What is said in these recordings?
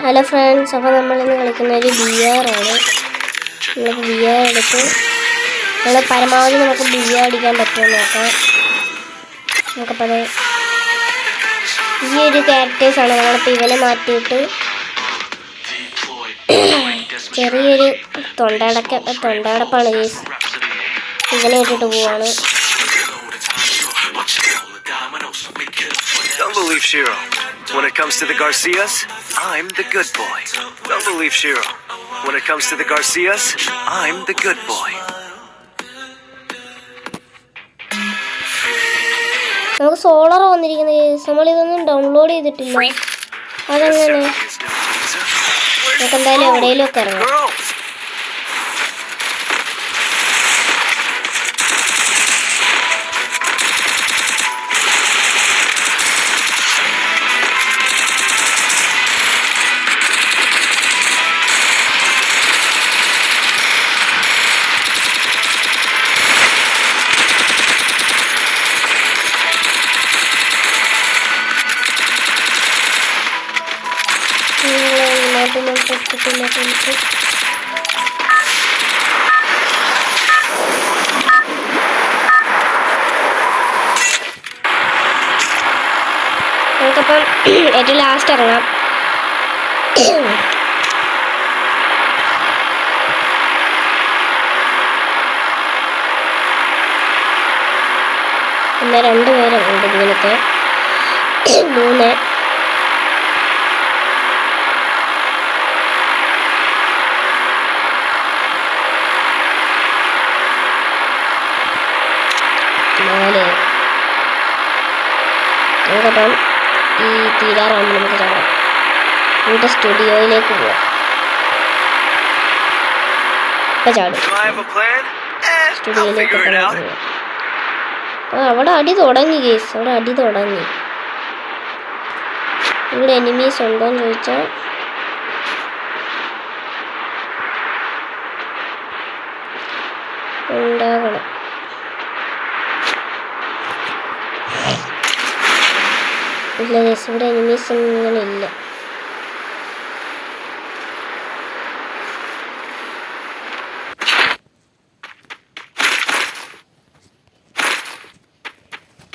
Hello friends, അപ്പോൾ നമ്മളിന്ന് കളിക്കുന്ന ഒരു BR ആണ്. നമുക്ക് BR എടുത്ത് നമ്മൾ പരമാവധി നമുക്ക് BR അടിക്കാൻ പറ്റുമെന്ന് നോക്കാം. നമുക്കപ്പോൾ ഈ ഒരു ക്യാരക്ടേഴ്സാണ്. നമ്മളിപ്പോൾ ഇവനെ മാറ്റിയിട്ട് ചെറിയൊരു തൊണ്ടടപ്പാണ് കേസ്. ഇവനെ ഇട്ടിട്ട് പോവാണ്. Don't believe Shiro. When it comes to the Garcias, I'm the good boy. Don't believe Shiro. When it comes to the Garcias, I'm the good boy. നമുക്ക് സോളർ വന്നിരിക്കുന്ന കേസ്. നമ്മളിതൊന്നും ഡൗൺലോഡ് ചെയ്തിട്ടില്ല. അതെങ്ങനെ? നമുക്ക് എന്തായാലും എവിടെയെങ്കിലും ഒക്കെ ഇറങ്ങാം. നമുക്കപ്പം ഏറ്റവും ലാസ്റ്റ് ഇറങ്ങാം. പിന്നെ 2 പേരുണ്ട് ഇതിനൊക്കെ. 3 4 നമുക്കപ്പം ഈ തീരാറാകുമ്പോൾ നമുക്ക് ചാടാം. നമ്മുടെ സ്റ്റുഡിയോയിലേക്ക് പോവാം. ഇപ്പം ചാടും. സ്റ്റുഡിയോയിലേക്ക് പോവാം. അവിടെ അടി തുടങ്ങി കേസ്. അവിടെ അടി തുടങ്ങി. ഇവിടെ എനിമീസ് ഉണ്ടോയെന്ന് ചോദിച്ചാൽ ഉണ്ടാകണം. ഇല്ല കേസ്, ഇവിടെ എനിമീസ് ഇങ്ങനെ ഇല്ല.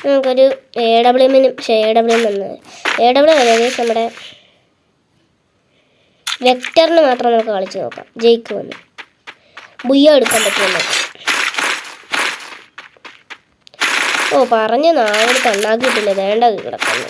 നമുക്കൊരു AWM അല്ല കേസ്, നമ്മുടെ വെക്ടറിന് മാത്രം നമുക്ക് കളിച്ച് നോക്കാം. ജയിക്കുമെന്ന് ബുയ്യ എടുക്കാൻ പറ്റുമെന്ന് നോക്കാം. ഓ, പറഞ്ഞ് നാളെ തണ്ണാക്കിയിട്ടില്ല. വേണ്ട കിടക്കുന്നു.